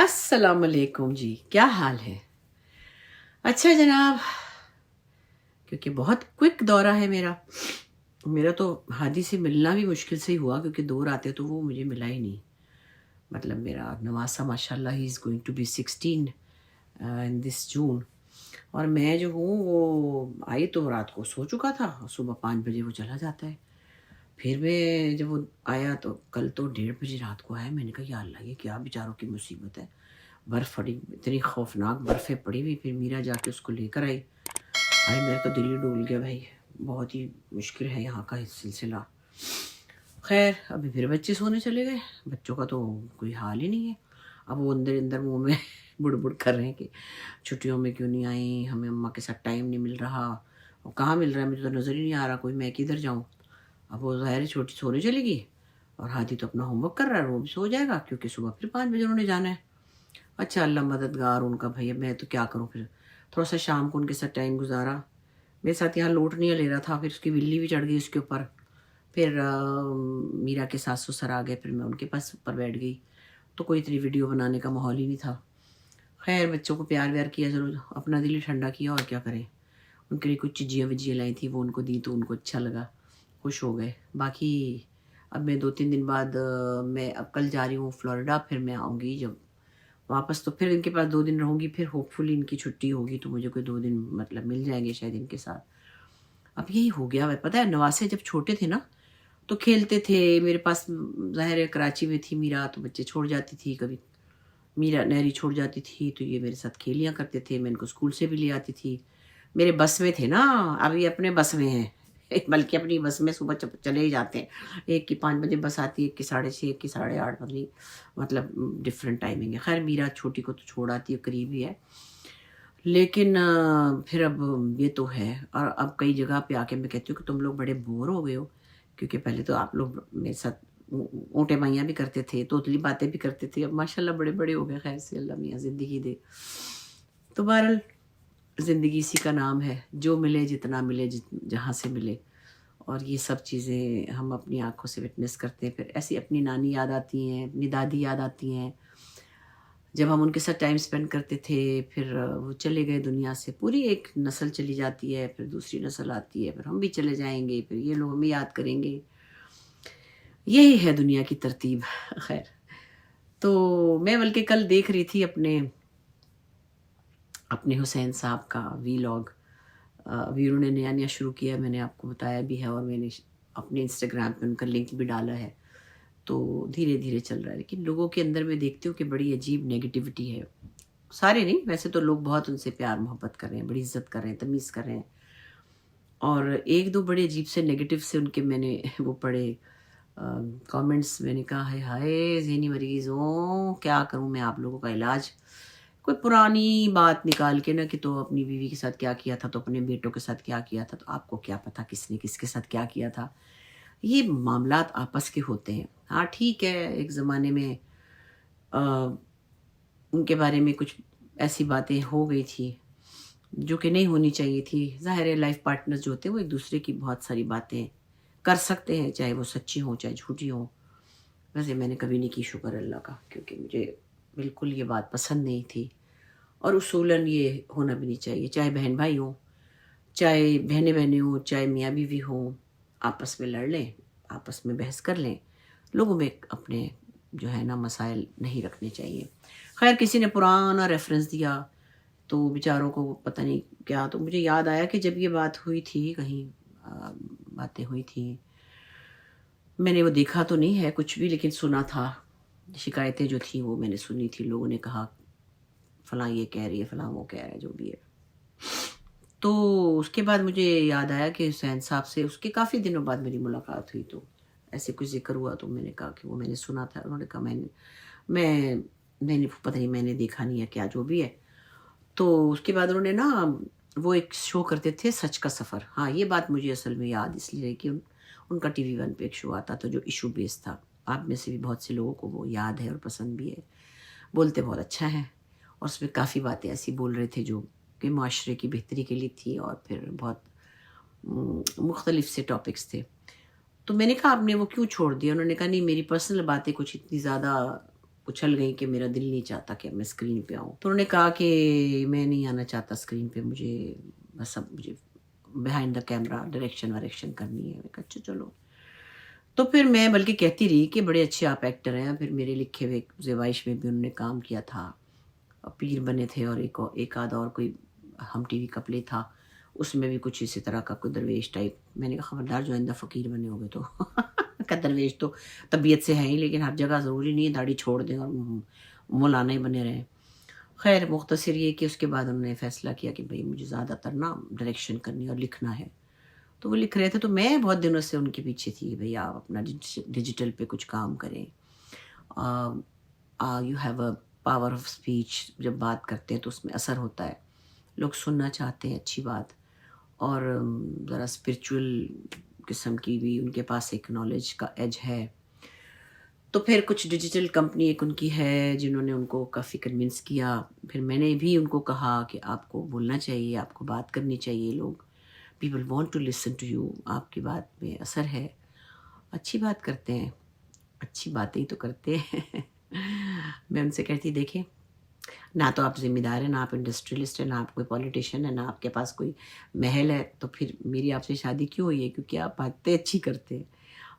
السلام علیکم جی، کیا حال ہے؟ اچھا جناب، کیونکہ بہت کوئک دورہ ہے میرا تو ہادی سے ملنا بھی مشکل سے ہی ہوا، کیونکہ دور آتے تو وہ مجھے ملا ہی نہیں. مطلب میرا نواسا ماشاء اللہ ہی از گوئنگ ٹو بی 16 ان دس جون، اور میں جو ہوں وہ آئی تو رات کو سو چکا تھا، صبح 5 بجے وہ چلا جاتا ہے. پھر میں جب وہ آیا تو کل تو 1:30 بجے رات کو آیا. میں نے کہا یا اللہ یہ کیا بیچاروں کی مصیبت ہے. برف پڑی، اتنی خوفناک برفیں پڑی ہوئی. پھر میرا جا کے اس کو لے کر آئی. میرا تو دل ہی ڈول گیا بھائی، بہت ہی مشکل ہے یہاں کا سلسلہ. خیر ابھی پھر بچے سونے چلے گئے. بچوں کا تو کوئی حال ہی نہیں ہے. اب وہ اندر اندر منہ میں بڑ بڑ کر رہے ہیں کہ چھٹیوں میں کیوں نہیں آئیں، ہمیں اماں کے ساتھ ٹائم نہیں مل رہا. اور کہاں مل رہا ہے، مجھے تو نظر ہی نہیں آ رہا کوئی، میں کدھر جاؤں. اب وہ ظاہر چھوٹی سونے چلے گی اور ہادی تو اپنا ہوم ورک کر رہا ہے، وہ بھی سو جائے گا کیونکہ صبح پھر 5 بجے انہوں نے جانا ہے. اچھا اللہ مددگار ان کا بھائی. اب میں تو کیا کروں، پھر تھوڑا سا شام کو ان کے ساتھ ٹائم گزارا. میرے ساتھ یہاں لوٹنیاں لے رہا تھا، پھر اس کی بلی بھی چڑھ گئی اس کے اوپر. پھر میرا کے ساس سسر آ گئے، پھر میں ان کے پاس اوپر بیٹھ گئی. تو کوئی اتنی ویڈیو بنانے کا ماحول ہی نہیں تھا. خیر بچوں کو پیار ویار کیا، چلو اپنا دل ہی ٹھنڈا کیا، اور کیا کریں. ان کے لیے کچھ چیزیاں وجیاں لائی تھیں، وہ ان کو دی تو ان کو اچھا لگا، خوش ہو گئے. باقی اب میں 2-3 دن بعد میں اب کل جا رہی ہوں فلوریڈا. پھر میں آؤں گی جب واپس تو پھر ان کے پاس 2 دن رہوں گی. پھر ہوپ فلی ان کی چھٹی ہوگی تو مجھے کوئی 2 دن مطلب مل جائیں گے شاید ان کے ساتھ. اب یہی ہو گیا ہے. پتہ ہے نواسے جب چھوٹے تھے نا تو کھیلتے تھے میرے پاس. ظاہر ہے کراچی میں تھی میرا تو بچے چھوڑ جاتی تھی، کبھی میرا نہری چھوڑ جاتی تھی تو یہ میرے ساتھ کھیلیاں کرتے تھے. میں ان کو اسکول سے بھی لے آتی تھی. میرے بس میں تھے نا، اب یہ اپنے بس میں ہیں بلکہ اپنی بس میں صبح چلے ہی جاتے ہیں. ایک کی 5 بجے بس آتی ہے، ایک کی 6:30، ایک کی 8:30. مطلب ڈفرینٹ ٹائمنگ ہے. خیر میرا چھوٹی کو تو چھوڑ آتی ہے، قریب ہی ہے. لیکن پھر اب یہ تو ہے. اور اب کئی جگہ پہ آ کے میں کہتی ہوں کہ تم لوگ بڑے بور ہو گئے ہو، کیونکہ پہلے تو آپ لوگ میرے ساتھ اونٹے مائیاں بھی کرتے تھے، توتلی باتیں بھی کرتے تھے. اب ماشاء اللہ بڑے بڑے ہو گئے. خیر سے اللہ میاں زندگی دے. تو بہرحال زندگی اسی کا نام ہے، جو ملے جتنا ملے جہاں سے ملے. اور یہ سب چیزیں ہم اپنی آنکھوں سے وٹنس کرتے ہیں. پھر ایسی اپنی نانی یاد آتی ہیں، اپنی دادی یاد آتی ہیں جب ہم ان کے ساتھ ٹائم سپینڈ کرتے تھے. پھر وہ چلے گئے دنیا سے، پوری ایک نسل چلی جاتی ہے، پھر دوسری نسل آتی ہے، پھر ہم بھی چلے جائیں گے، پھر یہ لوگ ہمیں یاد کریں گے. یہی ہے دنیا کی ترتیب. خیر تو میں بلکہ کل دیکھ رہی تھی اپنے حسین صاحب کا وی لاگ. ابھی انہوں نے نیا شروع کیا، میں نے آپ کو بتایا بھی ہے، اور میں نے اپنے انسٹاگرام پہ ان کا لنک بھی ڈالا ہے. تو دھیرے دھیرے چل رہا ہے. لیکن لوگوں کے اندر میں دیکھتی ہوں کہ بڑی عجیب نیگیٹیوٹی ہے. سارے نہیں، ویسے تو لوگ بہت ان سے پیار محبت کر رہے ہیں، بڑی عزت کر رہے ہیں، تمیز کر رہے ہیں. اور 1-2 بڑے عجیب سے نیگیٹو سے ان کے میں نے وہ پڑھے کامنٹس. میں نے کہا ہائے ذہنی مریض ہوں، کیا کروں میں آپ لوگوں کا علاج. کوئی پرانی بات نکال کے نا کہ تو اپنی بیوی کے ساتھ کیا کیا تھا، تو اپنے بیٹوں کے ساتھ کیا کیا تھا، تو آپ کو کیا پتا کس نے کس کے ساتھ کیا کیا تھا. یہ معاملات آپس کے ہوتے ہیں. ہاں ٹھیک ہے، ایک زمانے میں ان کے بارے میں کچھ ایسی باتیں ہو گئی تھی جو کہ نہیں ہونی چاہیے تھی. ظاہر ہے لائف پارٹنر جو ہوتے ہیں وہ ایک دوسرے کی بہت ساری باتیں کر سکتے ہیں، چاہے وہ سچی ہوں چاہے جھوٹی ہوں. ویسے میں نے کبھی نہیں کی شکر اللہ کا، کیونکہ مجھے بالکل یہ بات پسند نہیں تھی. اور اصولاً یہ ہونا بھی نہیں چاہیے، چاہے بہن بھائی ہوں، چاہے بہنیں ہوں، چاہے میاں بیوی ہوں، آپس میں لڑ لیں، آپس میں بحث کر لیں. لوگوں میں اپنے جو ہے نا مسائل نہیں رکھنے چاہیے. خیر کسی نے پرانا ریفرنس دیا تو بیچاروں کو پتہ نہیں کیا. تو مجھے یاد آیا کہ جب یہ بات ہوئی تھی، کہیں باتیں ہوئی تھیں، میں نے وہ دیکھا تو نہیں ہے کچھ بھی، لیکن سنا تھا. شکایتیں جو تھیں وہ میں نے سنی تھی. لوگوں نے کہا فلاں یہ کہہ رہی ہے، فلاں وہ کہہ رہا ہے، جو بھی ہے. تو اس کے بعد مجھے یاد آیا کہ حسین صاحب سے اس کے کافی دنوں بعد میری ملاقات ہوئی، تو ایسے کچھ ذکر ہوا تو میں نے کہا کہ وہ میں نے سنا تھا. انہوں نے کہا میں نے پتہ نہیں، میں نے دیکھا نہیں ہے کیا، جو بھی ہے. تو اس کے بعد انہوں نے نا وہ ایک شو کرتے تھے سچ کا سفر. ہاں یہ بات مجھے اصل میں یاد اس لیے کہ ان کا ٹی وی 1 پہ ایک شو آتا تھا جو ایشو بیس تھا. آپ میں سے بھی بہت سے لوگوں کو وہ یاد ہے اور پسند بھی ہے. بولتے بہت اچھا ہے، اور اس میں کافی باتیں ایسی بول رہے تھے جو کہ معاشرے کی بہتری کے لیے تھی، اور پھر بہت مختلف سے ٹاپکس تھے. تو میں نے کہا آپ نے وہ کیوں چھوڑ دیا؟ انہوں نے کہا نہیں، میری پرسنل باتیں کچھ اتنی زیادہ اچھل گئی کہ میرا دل نہیں چاہتا کہ میں اسکرین پہ آؤں. تو انہوں نے کہا کہ میں نہیں آنا چاہتا اسکرین پہ, مجھے بس اب مجھے بیہائنڈ دا کیمرہ ڈائریکشن وائریکشن کرنی ہے. میں کہا اچھا چلو. تو پھر میں بلکہ کہتی رہی کہ بڑے اچھے آپ ایکٹر ہیں. پھر میرے لکھے ہوئے زیبائش میں بھی انہوں نے کام کیا تھا, پیر بنے تھے, اور ایک آدھا اور کوئی ہم ٹی وی کا پلے تھا, اس میں بھی کچھ اسی طرح کا کوئی درویش ٹائپ. میں نے کہا خبردار جو آئندہ فقیر بنے ہوگے تو کہ درویش تو طبیعت سے ہے ہی, لیکن ہر جگہ ضروری نہیں ہے داڑھی چھوڑ دیں اور مولانا ہی بنے رہیں. خیر مختصر یہ کہ اس کے بعد انہوں نے فیصلہ کیا کہ بھئی مجھے زیادہ تر نا ڈائریکشن کرنی اور لکھنا ہے. تو وہ لکھ رہے تھے, تو میں بہت دنوں سے ان کے پیچھے تھی کہ بھئی آپ اپنا ڈیجیٹل پہ کچھ کام کریں. You have a power of speech, جب بات کرتے ہیں تو اس میں اثر ہوتا ہے, لوگ سننا چاہتے ہیں اچھی بات, اور ذرا اسپرچول قسم کی بھی ان کے پاس ایک نالج کا ایج ہے. تو پھر کچھ ڈیجیٹل کمپنی ایک ان کی ہے جنہوں نے ان کو کافی کنونس کیا. پھر میں نے بھی ان کو کہا کہ آپ کو بولنا چاہیے, آپ کو بات کرنی چاہیے, لوگ people want to listen to you, آپ کی بات میں اثر ہے, اچھی بات کرتے ہیں, اچھی باتیں ہی تو کرتے ہیں. میں ان سے کہتی دیکھیں, نہ تو آپ ذمہ دار ہیں, نہ آپ انڈسٹریلسٹ ہیں, نہ آپ کوئی پولیٹیشین ہے, نہ آپ کے پاس کوئی محل ہے, تو پھر میری آپ سے شادی کیوں ہوئی ہے؟ کیونکہ آپ باتیں اچھی کرتے ہیں,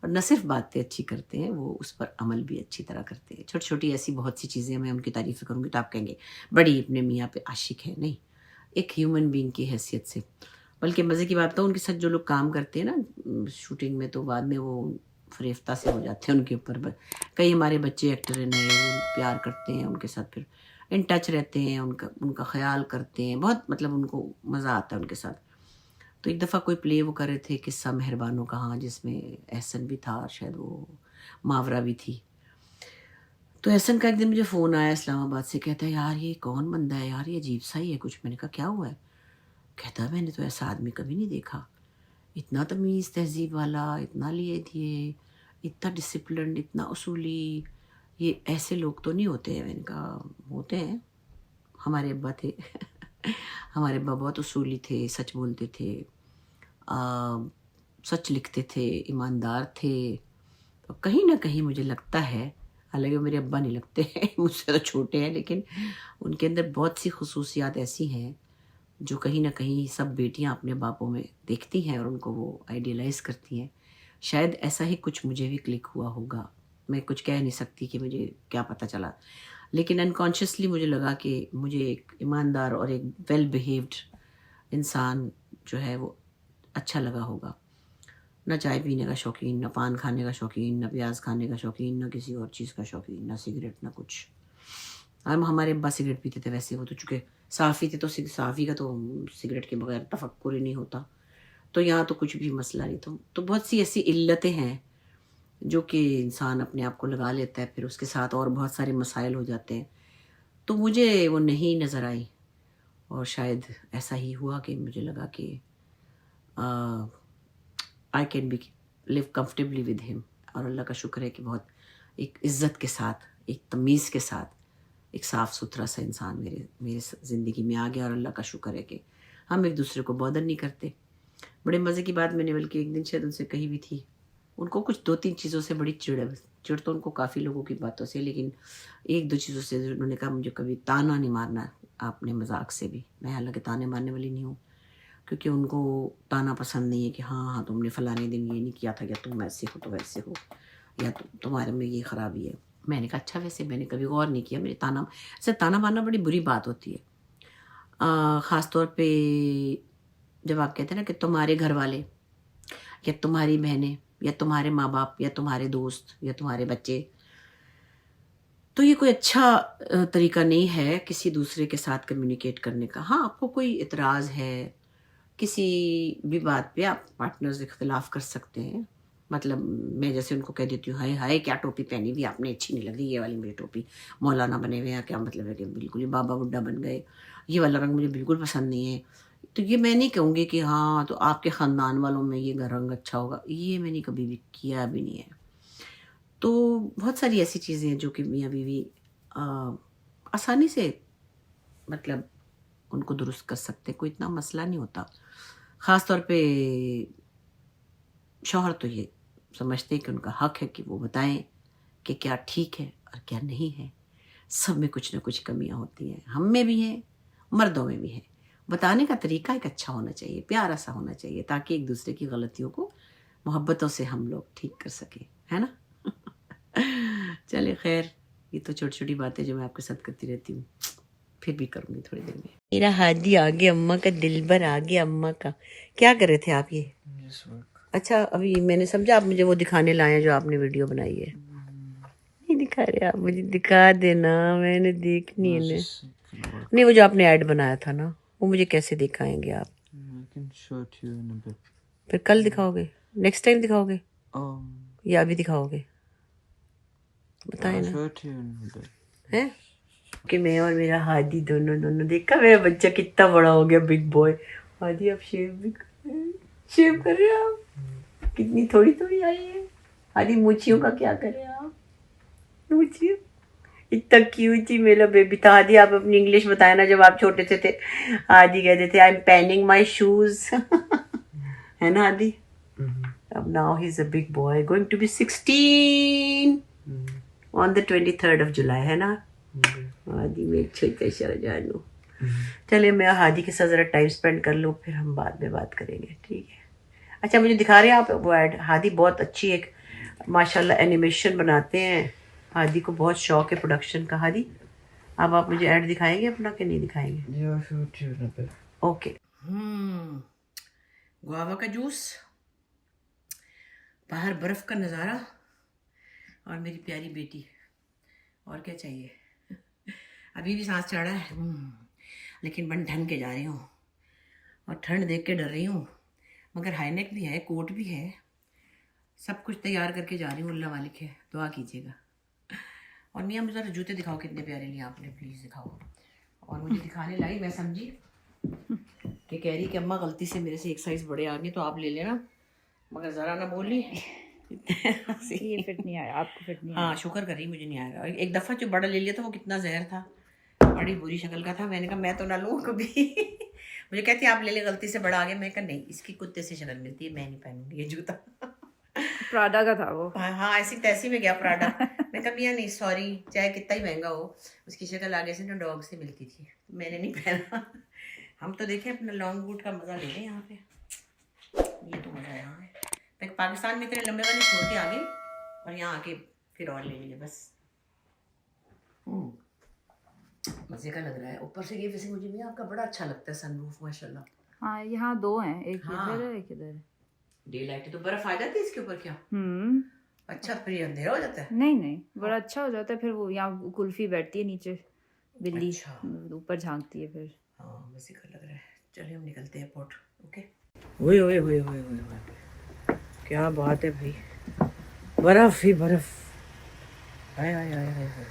اور نہ صرف باتیں اچھی کرتے ہیں, وہ اس پر عمل بھی اچھی طرح کرتے ہیں. چھوٹی چھوٹی ایسی بہت سی چیزیں, میں ان کی تعریفیں کروں گی تو آپ کہیں گے بڑی اپنے میاں پہ عاشق ہے. نہیں, ایک ہیومن بینگ کی حیثیت سے. بلکہ مزے کی بات تو ان کے ساتھ جو لوگ کام کرتے ہیں نا شوٹنگ میں, تو بعد میں وہ فریفتہ سے ہو جاتے ہیں ان کے اوپر. کئی ہمارے بچے ایکٹر ہیں نئے, وہ پیار کرتے ہیں ان کے ساتھ, پھر ان ٹچ رہتے ہیں, ان کا خیال کرتے ہیں بہت, مطلب ان کو مزہ آتا ہے ان کے ساتھ. تو ایک دفعہ کوئی پلے وہ کر رہے تھے, قصہ مہربانوں کا, ہاں, جس میں احسن بھی تھا اور شاید وہ ماورا بھی تھی. تو احسن کا ایک دن مجھے فون آیا اسلام آباد سے, کہتا ہے یار یہ کون بندہ ہے یار, یہ عجیب سا ہی ہے کچھ. میں نے کہا کیا ہوا ہے؟ کہتا ہے میں نے تو ایسا آدمی کبھی نہیں دیکھا, اتنا تمیز تہذیب والا, اتنا لیے دیے, اتنا ڈسپلنڈ, اتنا اصولی, یہ ایسے لوگ تو نہیں ہوتے ہیں. میں نے کہا ہوتے ہیں, ہمارے ابا تھے. ہمارے ابا بہت اصولی تھے, سچ بولتے تھے, سچ لکھتے تھے, ایماندار تھے. تو کہیں نہ کہیں مجھے لگتا ہے, حالانکہ میرے ابا نہیں لگتے ہیں, مجھ سے تو چھوٹے ہیں, لیکن ان کے اندر بہت سی خصوصیات ایسی ہیں جو کہیں نہ کہیں سب بیٹیاں اپنے باپوں میں دیکھتی ہیں اور ان کو وہ آئیڈیلائز کرتی ہیں. شاید ایسا ہی کچھ مجھے بھی کلک ہوا ہوگا. میں کچھ کہہ نہیں سکتی کہ مجھے کیا پتہ چلا, لیکن انکانشیسلی مجھے لگا کہ مجھے ایک ایماندار اور ایک ویل بیہیوڈ انسان جو ہے وہ اچھا لگا ہوگا. نہ چائے پینے کا شوقین, نہ پان کھانے کا شوقین, نہ پیاز کھانے کا شوقین, نہ کسی اور چیز کا شوقین, نہ سگریٹ, نہ کچھ. ہمارے ابا سگریٹ پیتے تھے, ویسے وہ تو چونکہ صحافی تھے, تو صحافی کا تو سگریٹ کے بغیر تفکر ہی نہیں ہوتا. تو یہاں تو کچھ بھی مسئلہ نہیں. تو بہت سی ایسی علتیں ہیں جو کہ انسان اپنے آپ کو لگا لیتا ہے, پھر اس کے ساتھ اور بہت سارے مسائل ہو جاتے ہیں. تو مجھے وہ نہیں نظر آئی, اور شاید ایسا ہی ہوا کہ مجھے لگا کہ I can be live comfortably with ہم. اور اللہ کا شکر ہے کہ بہت ایک عزت کے ساتھ, ایک تمیز کے ساتھ, ایک صاف ستھرا سا انسان میرے زندگی میں آ گیا. اور اللہ کا شکر ہے کہ ہم ایک دوسرے کو بودر نہیں کرتے. بڑے مزے کی بات میں نے بلکہ ایک دن شاید ان سے کہی بھی تھی, ان کو کچھ 2-3 چیزوں سے بڑی چڑ ہے. چڑ تو ان کو کافی لوگوں کی باتوں سے, لیکن 1-2 چیزوں سے انہوں نے کہا مجھے کبھی تانا نہیں مارنا آپ نے مذاق سے بھی. میں حالانکہ تانے مارنے والی نہیں ہوں, کیونکہ ان کو تانا پسند نہیں ہے کہ ہاں تم نے فلانے دن یہ نہیں کیا تھا, یا تم ایسے ہو تو ویسے ہو, یا تمہارے میں یہ خرابی ہے. میں نے کہا اچھا, ویسے میں نے کبھی غور نہیں کیا. میرے تانا مارنا بڑی بری بات ہوتی ہے, خاص طور پہ جب آپ کہتے ہیں نا کہ تمہارے گھر والے, یا تمہاری بہنیں, یا تمہارے ماں باپ, یا تمہارے دوست, یا تمہارے بچے. تو یہ کوئی اچھا طریقہ نہیں ہے کسی دوسرے کے ساتھ کمیونیکیٹ کرنے کا. ہاں, آپ کو کوئی اعتراض ہے کسی بھی بات پہ, آپ پارٹنرز اختلاف کر سکتے ہیں. مطلب میں جیسے ان کو کہہ دیتی ہوں, ہائے ہائے کیا ٹوپی پہنی ہوئی آپ نے, اچھی نہیں لگ رہی یہ والی میری ٹوپی, مولانا بنے ہوئے ہیں, کیا مطلب ہے کہ بالکل ہی بابا بڈھا بن گئے, یہ والا رنگ مجھے بالکل پسند نہیں ہے. تو یہ میں نہیں کہوں گی کہ ہاں تو آپ کے خاندان والوں میں یہ رنگ اچھا ہوگا, یہ میں نے کبھی بھی کیا بھی نہیں ہے. تو بہت ساری ایسی چیزیں ہیں جو کہ میاں بیوی آسانی سے مطلب ان کو درست کر سکتے, کوئی اتنا مسئلہ نہیں ہوتا. خاص طور پہ شوہر تو یہ سمجھتے ہیں کہ ان کا حق ہے کہ وہ بتائیں کہ کیا ٹھیک ہے اور کیا نہیں ہے. سب میں کچھ نہ کچھ کمیاں ہوتی ہیں, ہم میں بھی ہیں, مردوں میں بھی ہیں. بتانے کا طریقہ ایک اچھا ہونا چاہیے, پیارا سا ہونا چاہیے, تاکہ ایک دوسرے کی غلطیوں کو محبتوں سے ہم لوگ ٹھیک کر سکیں, ہے نا. چلے خیر, یہ تو چھوٹی چھوٹی باتیں جو میں آپ کے ساتھ کرتی رہتی ہوں, پھر بھی کروں گی تھوڑی دیر میں. میرا ہادی آ گیا, اماں کا دل بھر آ گیا اماں کا. کیا کر رہے تھے آپ یہ؟ اچھا, ابھی میں نے سمجھا آپ مجھے وہ دکھانے لائے ہیں جو آپ نے ویڈیو بنائی ہے. نہیں دکھا رہے آپ, مجھے دکھا دینا, میں نے دیکھنی ہے نا. نہیں, وہ جو آپ نے ایڈ بنایا تھا نا, وہ مجھے کیسے دکھائیں گے آپ؟ پھر کل دکھاؤ گے, نیکسٹ ٹائم دکھاؤ گے, یا ابھی دکھاؤ گے؟ بتائیں نا. ہے کہ میں اور میرا ہادی دونوں دیکھا میرا بچہ کتنا بڑا ہو گیا, بگ بوائے. ہادی آپ شیو کر رہے ہیں آپ, کتنی تھوڑی آئی ہے. ہادی مونچھیوں کا کیا کریں آپ, مونچھیوں اتنا کیوٹ ہی میرا بیبی تھا. ہادی آپ اپنی انگلش بتائیں نا, جب آپ چھوٹے سے تھے ہادی کہتے تھے آئی ایم پیننگ مائی شوز, ہے نا ہادی. اب now he is a big boy, going to be 16 on the 23rd of July, ہے نا. ہادی میں چھوٹا شاہجہانو. چلے میں ہادی کے ساتھ ذرا ٹائم اسپینڈ کر لوں, پھر ہم بعد میں بات کریں گے, ٹھیک ہے. اچھا, مجھے دکھا رہے ہیں آپ وہ ایڈ. ہادی بہت اچھی ایک ماشاء اللہ اینیمیشن بناتے ہیں. ہادی کو بہت شوق ہے پروڈکشن کا. ہادی اب آپ مجھے ایڈ دکھائیں گے اپنا کہ نہیں دکھائیں گے؟ اوکے. گوابا کا جوس, باہر برف کا نظارہ, اور میری پیاری بیٹی, اور کیا چاہیے. ابھی بھی سانس چڑھا ہے, لیکن بن ڈھن کے جا رہی ہوں, اور ٹھنڈ دیکھ کے ڈر رہی ہوں. مگر ہائی نیک بھی ہے, کوٹ بھی ہے, سب کچھ تیار کر کے جا رہی ہوں. اللہ مالک ہے, دعا کیجیے گا. اور میاں مجھے جوتے دکھاؤ, کتنے پیارے لیے آپ نے, پلیز دکھاؤ. اور مجھے دکھانے لائی, میں سمجھی کہ کہہ رہی کہ اماں غلطی سے میرے سے ایک سائز بڑے آ گئے تو آپ لے لینا, مگر ذرا نہ بولی. یہ فٹ نہیں آیا آپ کو, فٹ نہیں آیا. ہاں, شکر کر رہی مجھے نہیں آئے گا. ایک دفعہ جو بڑا لے لیا تھا وہ کتنا زہر تھا, بڑی بری شکل کا تھا. میں نے کہا میں تو نہ لوں کبھی. مجھے کہتی آپ لے لے, غلطی سے بڑا آ گیا. میں کہا نہیں, اس کی کتے سے شکل ملتی ہے, میں نہیں پہنوں گی یہ جوتا. پراڈا کا تھا وہ. ہاں, ایسی تیسی میں گیا پراڈا. میں کہا میاں نہیں سوری, چاہے کتنا ہی مہنگا ہو, اس کی شکل آگے سے نا ڈاگ سے ملتی تھی, میں نے نہیں پہنا. ہم تو دیکھیں اپنا لانگ بوٹ کا مزہ لے لیں یہاں پہ, یہ تو مزہ یہاں ہے. میں پاکستان میں اتنے لمبے والے چھوڑ کے آ گئی, اور یہاں آ کے پھر اور لے لیے بس. مزے کا لگ رہا ہے. اوپر سے یہ ویسے مجھے بھی آپ کا بڑا اچھا لگتا ہے سن روف, ماشاء اللہ. ہاں, یہاں دو ہیں, ایک ادھر ہے ایک ادھر ہے. ڈے لائٹ تو برف آ جاتی ہے اس کے اوپر کیا؟ اچھا, پھر یہ اندھیرا ہو جاتا ہے. نہیں, بڑا اچھا ہو جاتا ہے. پھر وہ یہاں کلفی بیٹھتی ہے نیچے, بلی اوپر جھانکتی ہے. پھر ہاں, مزے کا لگ رہا ہے. چلیے ہم نکلتے ہیں پورٹ. اوکے. ہوئے ہوئے ہوئے ہوئے ہوئے, کیا بات ہے بھائی, برف ہی برف. ہائے ہائے ہائے ہائے.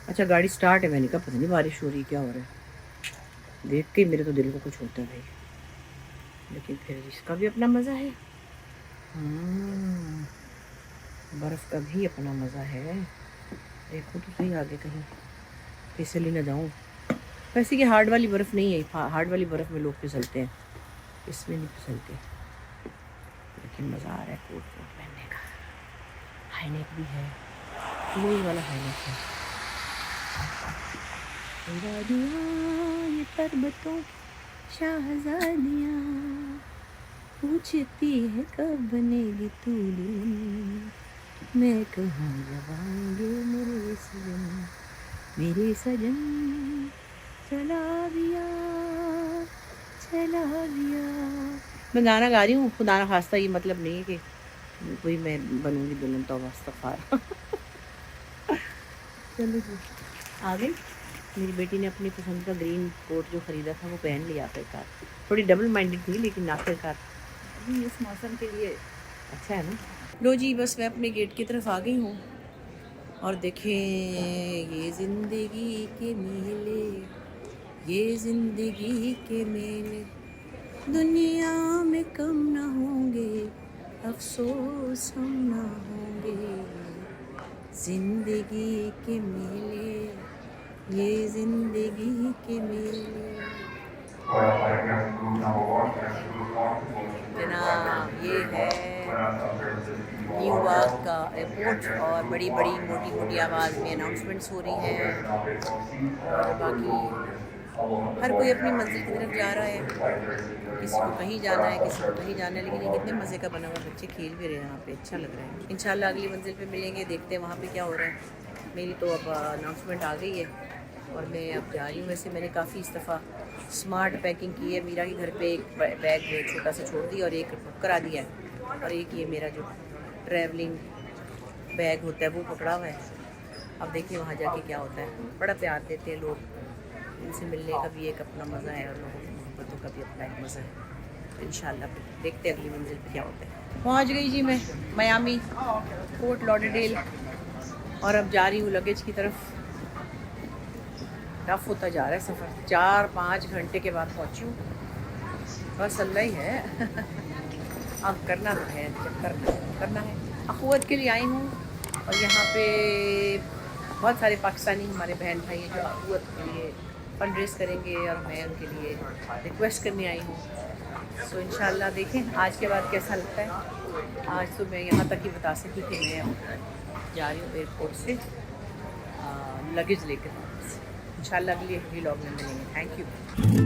اچھا گاڑی سٹارٹ ہے, میں نے کہا پتہ نہیں بارش ہو رہی کیا ہو رہا ہے. دیکھ کے میرے تو دل کو کچھ ہوتا ہے بھائی, لیکن پھر اس کا بھی اپنا مزہ ہے. برف کا بھی اپنا مزہ ہے. دیکھو تو صحیح آگے کہیں پھسل ہی نہ جاؤں. ویسے یہ ہارڈ والی برف نہیں ہے, ہارڈ والی برف میں لوگ پھسلتے ہیں, اس میں نہیں پھسلتے. لیکن مزہ آ رہا ہے کوٹ پہننے کا. ہائی نیک بھی ہے, وہی والا ہائی نیک ہے. یہ پربتوں کی شہزادیاں پوچھتی ہے کب بنے گی تو دلہن, میں کہاں جب آئیں گے میرے سجن, چلا گیا چلا گیا. میں گانا گا رہی ہوں, خدا نہ خواستہ یہ مطلب نہیں ہے کہ کوئی میں بنوں گی دلہن, توبہ استغفار. چلو جی, آ گئی. میری بیٹی نے اپنی پسند کا گرین کوٹ جو خریدا تھا وہ پہن لیا آخرکار. تھوڑی ڈبل مائنڈیڈ تھی لیکن آخرکار ابھی اس موسم کے لیے اچھا ہے نا. لو جی, بس میں اپنے گیٹ کی طرف آ گئی ہوں, اور دیکھیں یہ زندگی کے میلے, یہ زندگی کے میلے دنیا میں کم نہ ہوں گے, افسوس ہم نہ ہوں گے. زندگی کے میلے, یہ زندگی کے میلے. جناب یہ ہے نیو یارک کا ایئرپورٹ اور بڑی بڑی موٹی موٹی آواز میں اناؤنسمنٹس ہو رہی ہیں اور باقی ہر کوئی اپنی منزل کی طرف جا رہا ہے. کسی کو کہیں جانا ہے, کسی کو کہیں جانا ہے, لیکن یہ کتنے مزے کا بنا ہوا ہے. بچے کھیل بھی رہے ہیں یہاں پہ, اچھا لگ رہا ہے. انشاءاللہ اگلی منزل پہ ملیں گے, دیکھتے ہیں وہاں پہ کیا ہو رہا ہے. میری تو اب اناؤنسمنٹ آ گئی ہے اور میں اب جا رہی ہوں. ویسے میں نے کافی اس دفعہ اسمارٹ پیکنگ کی ہے. میرا کے گھر پہ ایک بیگ چھوٹا سا چھوڑ دیا اور ایک بک کرا دیا ہے, اور ایک یہ میرا جو ٹریولنگ بیگ ہوتا ہے وہ پکڑا ہوا ہے. اب دیکھیے وہاں جا کے کیا ہوتا ہے. بڑا پیار دیتے ہیں لوگ, ان سے ملنے کا بھی ایک اپنا مزہ ہے اور لوگوں کی محبتوں کا بھی اپنا ایک مزہ ہے. انشاءاللہ پھر دیکھتے ہیں اگلی منزل پہ کیا ہوتا ہے. پہنچ گئی جی میں میامی فورٹ لوڈرڈیل, اور اب جا رہی ہوں لگیج کی طرف. ٹف ہوتا جا رہا ہے سفر, 4-5 گھنٹے کے بعد پہنچی ہوں. بس اللہ ہی ہے. اب کرنا تو ہے, جب کرنا ہے. اخوت کے لیے آئی ہوں اور یہاں پہ بہت سارے پاکستانی ہمارے بہن بھائی ہیں جو اخوت کے لیے فنڈ ریز کریں گے, اور میں ان کے لیے ریکویسٹ کرنے آئی ہوں. سو انشاءاللہ دیکھیں آج کے بعد کیسا لگتا ہے. آج تو میں یہاں تک ہی بتا سکی کہ میں جا رہی ہوں ایئرپورٹ سے لگیج لے کر. انشاءاللہ اگلی ولاگ میں ملیں گے. Thank you.